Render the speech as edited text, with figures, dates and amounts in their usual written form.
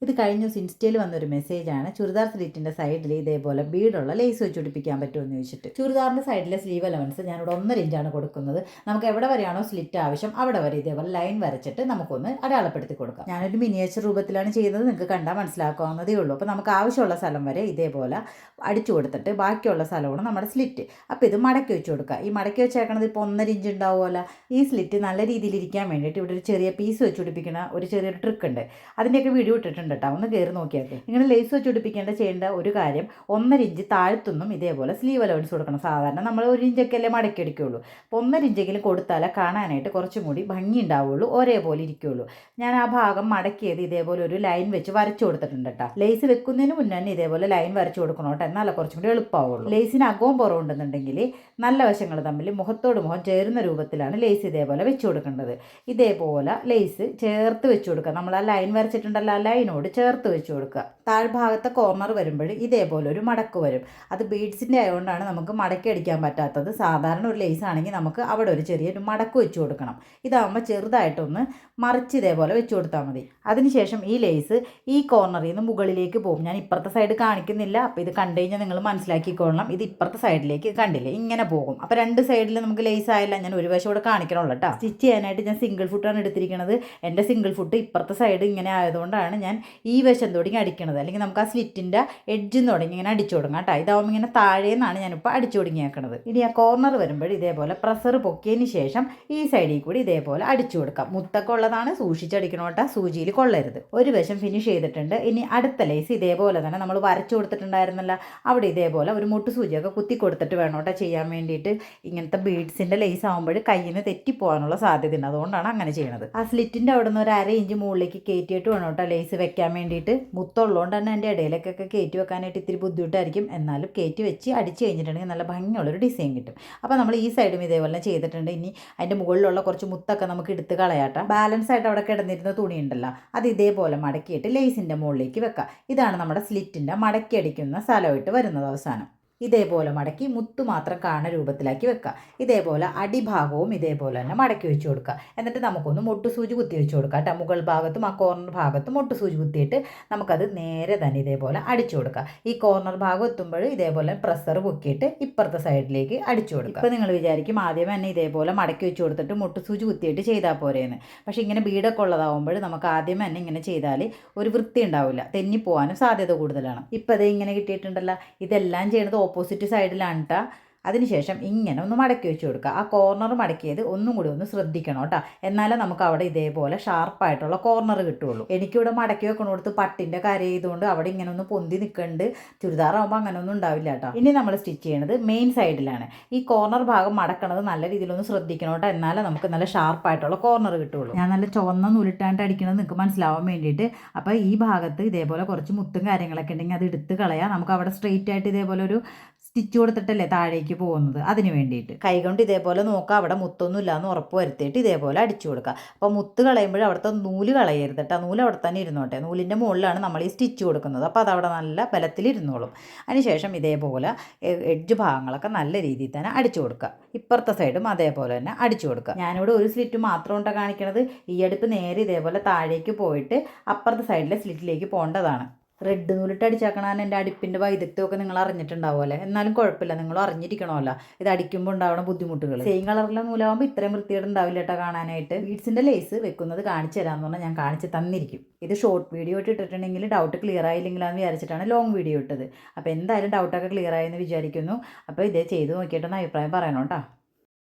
ഇത് കഴിഞ്ഞ ദിവസം ഇൻസ്റ്റയിൽ വന്നൊരു മെസ്സേജാണ്. ചുരിദാർ സ്ലിറ്റിൻ്റെ സൈഡിൽ ഇതേപോലെ ബീഡുള്ള ലേസ് വെച്ച് പിടിപ്പിക്കാൻ പറ്റുമെന്ന് ചോദിച്ചിട്ട്. ചുരിദാറിൻ്റെ സൈഡിലെ സ്ലീവ് അലവൻസ് ഞാനിവിടെ 1.5 ഇഞ്ചാണ് കൊടുക്കുന്നത്. നമുക്ക് എവിടെ വരെയാണോ സ്ലിറ്റ് ആവശ്യം അവിടെ വരെ ഇതേപോലെ ലൈൻ വരച്ചിട്ട് നമുക്കൊന്ന് അടയാളപ്പെടുത്തി കൊടുക്കാം. ഞാനൊരു മിനിയേച്ചർ രൂപത്തിലാണ് ചെയ്യുന്നത്, നിങ്ങൾക്ക് കണ്ടാൽ മനസ്സിലാക്കാവുന്നതേ ഉള്ളൂ. അപ്പോൾ നമുക്ക് ആവശ്യമുള്ള സ്ഥലം വരെ ഇതേപോലെ അടിച്ചു കൊടുത്തിട്ട് ബാക്കിയുള്ള സ്ഥലമാണ് നമ്മുടെ സ്ലിറ്റ്. അപ്പോൾ ഇത് മടക്കി വെച്ച് കൊടുക്കുക. ഈ മടക്കി വെച്ചേക്കണത് ഇപ്പോൾ 1.5 ഇഞ്ച് ഉണ്ടാവുമല്ലോ. ഈ സ്ലിറ്റ് നല്ല രീതിയിൽ ഇരിക്കാൻ വേണ്ടിയിട്ട് ഇവിടെ ഒരു ചെറിയ പീസ് വെച്ച് പിടിപ്പിക്കുന്ന ഒരു ചെറിയൊരു ട്രിക്ക് ഉണ്ട്. അതിൻ്റെയൊക്കെ വീഡിയോ ഇട്ടിട്ടുണ്ട് കേട്ടോ, ഒന്ന് കയറി നോക്കിയാൽ. ഇങ്ങനെ ലേസ് വെച്ച് പിടിപ്പിക്കേണ്ട ചെയ്യേണ്ട ഒരു കാര്യം, 1.5 ഇഞ്ച് താഴ്ത്തുനിന്നും ഇതേപോലെ സ്ലീവ് അലവൻസ് കൊടുക്കണം. സാധാരണ നമ്മൾ 1 ഇഞ്ചൊക്കെ അല്ലേ മടക്കി അടിക്കുകയുള്ളൂ. അപ്പോൾ 1.5 ഇഞ്ചെങ്കിലും കൊടുത്താലേ കാണാനായിട്ട് കുറച്ചും കൂടി ഭംഗി ഉണ്ടാവുള്ളൂ, ഒരേപോലെ ഇരിക്കുകയുള്ളൂ. ഞാൻ ആ ഭാഗം മടക്കിയത് ഇതേപോലെ ഒരു ലൈൻ വെച്ച് വരച്ചു കൊടുത്തിട്ടുണ്ട് കേട്ടോ. ലേസ് വെക്കുന്നതിന് മുന്നേ തന്നെ ഇതേപോലെ ലൈൻ വരച്ചു കൊടുക്കണം കേട്ടോ, എന്നാലേ കുറച്ചും കൂടി എളുപ്പമാവുള്ളൂ. ലേസിന് അകവും പുറവുണ്ടെന്നുണ്ടെങ്കിൽ നല്ല വശങ്ങൾ തമ്മിൽ മുഖത്തോട് മുഖം ചേരുന്ന രൂപത്തിലാണ് ലേസ് ഇതേപോലെ വെച്ച് കൊടുക്കേണ്ടത്. ഇതേപോലെ ലേസ് ചേർത്ത് വെച്ച് കൊടുക്കുക. നമ്മൾ ആ ലൈൻ വരച്ചിട്ടുണ്ടല്ലോ, ആ ലൈനോട് ചേർത്ത് വെച്ച് കൊടുക്കുക. താഴ്ഭാഗത്തെ കോർണർ വരുമ്പോൾ ഇതേപോലെ ഒരു മടക്ക് വരും. അത് ബീഡ്സിൻ്റെ ആയതുകൊണ്ടാണ് നമുക്ക് മടക്കി അടിക്കാൻ പറ്റാത്തത്. സാധാരണ ഒരു ലേസ് ആണെങ്കിൽ നമുക്ക് അവിടെ ഒരു ചെറിയൊരു മടക്ക് വെച്ച് കൊടുക്കണം. ഇതാകുമ്പോൾ ചെറുതായിട്ടൊന്ന് മറിച്ച് ഇതേപോലെ വെച്ച് കൊടുത്താൽ മതി. അതിനുശേഷം ഈ ലേസ് ഈ കോർണറിൽ നിന്ന് മുകളിലേക്ക് പോകും. ഞാൻ ഇപ്പുറത്തെ സൈഡ് കാണിക്കുന്നില്ല, അപ്പോൾ ഇത് കണ്ടു കഴിഞ്ഞാൽ നിങ്ങൾ മനസ്സിലാക്കിക്കൊള്ളണം. ഇത് ഇപ്പുറത്തെ സൈഡിലേക്ക് കണ്ടില്ലേ, ഇങ്ങനെ പോകും. അപ്പോൾ രണ്ട് സൈഡിൽ നമുക്ക് ലേസ് ആയില്ല, ഞാൻ ഒരു വശം കൂടെ കാണിക്കണമല്ലോ കേട്ടോ. സ്റ്റിച്ച് ചെയ്യാനായിട്ട് ഞാൻ സിംഗിൾ ഫുട്ടാണ് എടുത്തിരിക്കുന്നത്. എൻ്റെ സിംഗിൾ ഫുട്ട് ഇപ്പുറത്തെ സൈഡ് ഇങ്ങനെ ആയതുകൊണ്ടാണ് ഞാൻ ഈ വശം തുടങ്ങി അടിക്കണത്. അല്ലെങ്കിൽ നമുക്ക് ആ സ്ലിറ്റിൻ്റെ എഡ്ജിൽ നിന്ന് തുടങ്ങി ഇങ്ങനെ അടിച്ചു തുടങ്ങാം കേട്ടോ. ഇതാവുമ്പോൾ ഇങ്ങനെ താഴേന്നാണ് ഞാനിപ്പോൾ അടിച്ചു തുടങ്ങിയേക്കണത്. ഇനി ആ കോർണർ വരുമ്പോൾ ഇതേപോലെ പ്രഷർ പൊക്കിയതിന് ശേഷം ഈ സൈഡിൽ കൂടി ഇതേപോലെ അടിച്ചു കൊടുക്കാം. മുത്തൊക്കെ ഉള്ളതാണ്, സൂക്ഷിച്ചടിക്കണം കേട്ടോ, സൂചിയിൽ കൊള്ളരുത്. ഒരു വശം ഫിനിഷ് ചെയ്തിട്ടുണ്ട്. ഇനി അടുത്ത ലേസ് ഇതേപോലെ തന്നെ നമ്മൾ വരച്ചു കൊടുത്തിട്ടുണ്ടായിരുന്നല്ലോ, അവിടെ ഇതേപോലെ ഒരു മുട്ട് സൂചിയൊക്കെ കുത്തി കൊടുത്തിട്ട് വേണം കേട്ടോ ചെയ്യാൻ വേണ്ടിയിട്ട്. ഇങ്ങനത്തെ ബീഡ്സിൻ്റെ ലേസ് ആകുമ്പോൾ കയ്യിൽ നിന്ന് തെറ്റിപ്പോകാനുള്ള സാധ്യത ഉണ്ട്, അതുകൊണ്ടാണ് അങ്ങനെ ചെയ്യണത്. ആ സ്ലിറ്റിൻ്റെ അവിടെ നിന്ന് ഒരു 1/2 ഇഞ്ച് മുകളിലേക്ക് കയറ്റിയിട്ട് വേണം കേട്ടോ ലേസ് വെക്കാൻ വേണ്ടിയിട്ട്. മുത്തുള്ളതുകൊണ്ട് തന്നെ എൻ്റെ ഇടയിലേക്കൊക്കെ കയറ്റി വെക്കാനായിട്ട് ഇത്തിരി ബുദ്ധിമുട്ടായിരിക്കും. എന്നാലും കയറ്റി വെച്ച് അടിച്ച് കഴിഞ്ഞിട്ടുണ്ടെങ്കിൽ നല്ല ഭംഗിയുള്ളൊരു ഡിസൈൻ കിട്ടും. അപ്പോൾ നമ്മൾ ഈ സൈഡും ഇതേപോലെ ചെയ്തിട്ടുണ്ട്. ഇനി അതിൻ്റെ മുകളിലുള്ള കുറച്ച് മുത്തൊക്കെ നമുക്ക് എടുത്ത് കളയാട്ടോ. ബാലൻസ് ആയിട്ട് അവിടെ കിടന്നിരുന്ന തുണി ഉണ്ടല്ലോ, അത് ഇതേപോലെ മടക്കിയിട്ട് ലേസിൻ്റെ മുകളിലേക്ക് വെക്കാം. ഇതാണ് നമ്മുടെ സ്ലിറ്റിൻ്റെ മടക്കി അടിക്കുന്ന സ്ഥലമായിട്ട് വരുന്നത്. അവസാനം ഇതേപോലെ മടക്കി മുത്ത് മാത്രം കാണുന്ന രൂപത്തിലാക്കി വെക്കുക. ഇതേപോലെ അടിഭാഗവും ഇതേപോലെ തന്നെ മടക്കി വെച്ച് കൊടുക്കുക. എന്നിട്ട് നമുക്കൊന്ന് മുട്ടുസൂചി കുത്തി വെച്ച് കൊടുക്കുക കേട്ടോ. മുകൾ ഭാഗത്തും ആ കോർണർ ഭാഗത്തും മുട്ടുസൂചി കുത്തിയിട്ട് നമുക്കത് നേരെ തന്നെ ഇതേപോലെ അടിച്ചു കൊടുക്കുക. ഈ കോർണർ ഭാഗം എത്തുമ്പോൾ ഇതേപോലെ പ്രഷർ പൊക്കിയിട്ട് ഇപ്പുറത്തെ സൈഡിലേക്ക് അടിച്ചു കൊടുക്കുക. ഇപ്പോൾ നിങ്ങൾ വിചാരിക്കും ആദ്യം തന്നെ ഇതേപോലെ മടക്കി വെച്ച് കൊടുത്തിട്ട് മുട്ടുസൂചി കുത്തിയിട്ട് ചെയ്താൽ പോരെയെന്ന്. പക്ഷേ ഇങ്ങനെ ബീഡൊക്കെ ഉള്ളതാവുമ്പോൾ നമുക്ക് ആദ്യം തന്നെ ഇങ്ങനെ ചെയ്താൽ ഒരു വൃത്തി ഉണ്ടാവില്ല, തെന്നിപ്പോവാനും സാധ്യത കൂടുതലാണ്. ഇപ്പോൾ അത് ഇങ്ങനെ കിട്ടിയിട്ടുണ്ടല്ലോ. ഇതെല്ലാം ചെയ്യണത് ഓപ്പോസിറ്റ് സൈഡിലാണ് കേട്ടോ. അതിനുശേഷം ഇങ്ങനെ ഒന്ന് മടക്കി വെച്ച് കൊടുക്കുക. ആ കോർണർ മടക്കിയത് ഒന്നും കൂടി ഒന്ന് ശ്രദ്ധിക്കണം കേട്ടോ, എന്നാലേ നമുക്ക് അവിടെ ഇതേപോലെ ഷാർപ്പായിട്ടുള്ള കോർണർ കിട്ടുള്ളൂ. എനിക്കിവിടെ മടക്കി വെക്കണോടത്ത് പട്ടിൻ്റെ കര ചെയ്തുകൊണ്ട് അവിടെ ഇങ്ങനെ ഒന്ന് പൊന്തി നിൽക്കുന്നുണ്ട്. ചുരിദാറാകുമ്പോൾ അങ്ങനെ ഒന്നും ഉണ്ടാവില്ല കേട്ടോ. ഇനി നമ്മൾ സ്റ്റിച്ച് ചെയ്യണത് മെയിൻ സൈഡിലാണ്. ഈ കോർണർ ഭാഗം മടക്കണത് നല്ല രീതിയിലൊന്ന് ശ്രദ്ധിക്കണം കേട്ടോ, എന്നാലേ നമുക്ക് നല്ല ഷാർപ്പായിട്ടുള്ള കോർണർ കിട്ടുള്ളൂ. ഞാൻ നല്ല ചുവന്ന നൂലിട്ടാണ്ട് അടിക്കണത് നിങ്ങൾക്ക് മനസ്സിലാവാൻ വേണ്ടിയിട്ട്. അപ്പോൾ ഈ ഭാഗത്ത് ഇതേപോലെ കുറച്ച് മുത്തും കാര്യങ്ങളൊക്കെ ഉണ്ടെങ്കിൽ അത് എടുത്ത് കളയാം. നമുക്ക് അവിടെ സ്ട്രെയിറ്റ് ആയിട്ട് ഇതേപോലെ ഒരു സ്റ്റിച്ച് കൊടുത്തിട്ടല്ലേ താഴേക്ക് പോകുന്നത്, അതിന് വേണ്ടിയിട്ട് കൈകൊണ്ട് ഇതേപോലെ നോക്കുക അവിടെ മുത്തൊന്നും ഇല്ലയെന്ന് ഉറപ്പ് വരുത്തിയിട്ട് ഇതേപോലെ അടിച്ചു കൊടുക്കുക. അപ്പോൾ മുത്ത് കളയുമ്പോൾ അവിടുത്തെ നൂല് കളയരുത് കേട്ടോ. നൂല് അവിടെ തന്നെ ഇരുന്നോട്ടെ. നൂലിൻ്റെ മുകളിലാണ് നമ്മൾ ഈ സ്റ്റിച്ച് കൊടുക്കുന്നത്. അപ്പോൾ അതവിടെ നല്ല ബലത്തിലിരുന്നോളും. അതിനുശേഷം ഇതേപോലെ എഡ്ജ് ഭാഗങ്ങളൊക്കെ നല്ല രീതിയിൽ തന്നെ അടിച്ചു കൊടുക്കുക. ഇപ്പുറത്തെ സൈഡും അതേപോലെ തന്നെ അടിച്ചു കൊടുക്കുക. ഞാനിവിടെ ഒരു സ്ലിറ്റ് മാത്രം കൊണ്ടാണ് കാണിക്കുന്നത്. ഈ അടുപ്പ് നേരെ ഇതേപോലെ താഴേക്ക് പോയിട്ട് അപ്പുറത്തെ സൈഡിലെ സ്ലിറ്റിലേക്ക് പോകേണ്ടതാണ്. റെഡ് നൂലിട്ട് അടിച്ചാക്കണതാണ് എൻ്റെ അടുപ്പിൻ്റെ വൈദഗ്ധ്യമൊക്കെ നിങ്ങൾ അറിഞ്ഞിട്ടുണ്ടാവുമല്ലേ. എന്നാലും കുഴപ്പമില്ല, നിങ്ങൾ അറിഞ്ഞിരിക്കണമല്ലോ ഇത് അടിക്കുമ്പോൾ ഉണ്ടാവുന്ന ബുദ്ധിമുട്ടുകൾ. സെയിം കളറിലെ നൂലാകുമ്പോൾ ഇത്രയും വൃത്തിയോടെ ഉണ്ടാവില്ല കേട്ടോ കാണാനായിട്ട്. ബീഡ്സിൻ്റെ ലേസ് വെക്കുന്നത് കാണിച്ചു തരാമെന്ന് പറഞ്ഞാൽ ഞാൻ കാണിച്ച് തന്നിരിക്കും. ഇത് ഷോർട്ട് വീഡിയോ ഇട്ടിട്ടുണ്ടെങ്കിൽ ഡൗട്ട് ക്ലിയർ ആയില്ലെങ്കിലാന്ന് വിചാരിച്ചിട്ടാണ് ലോങ് വീഡിയോ ഇട്ടത്. അപ്പോൾ എന്തായാലും ഡൗട്ടൊക്കെ ക്ലിയർ ആയെന്ന് വിചാരിക്കുന്നു. അപ്പോൾ ഇതേ ചെയ്ത് നോക്കിയിട്ടൊന്ന് അഭിപ്രായം പറയണം കേട്ടോ.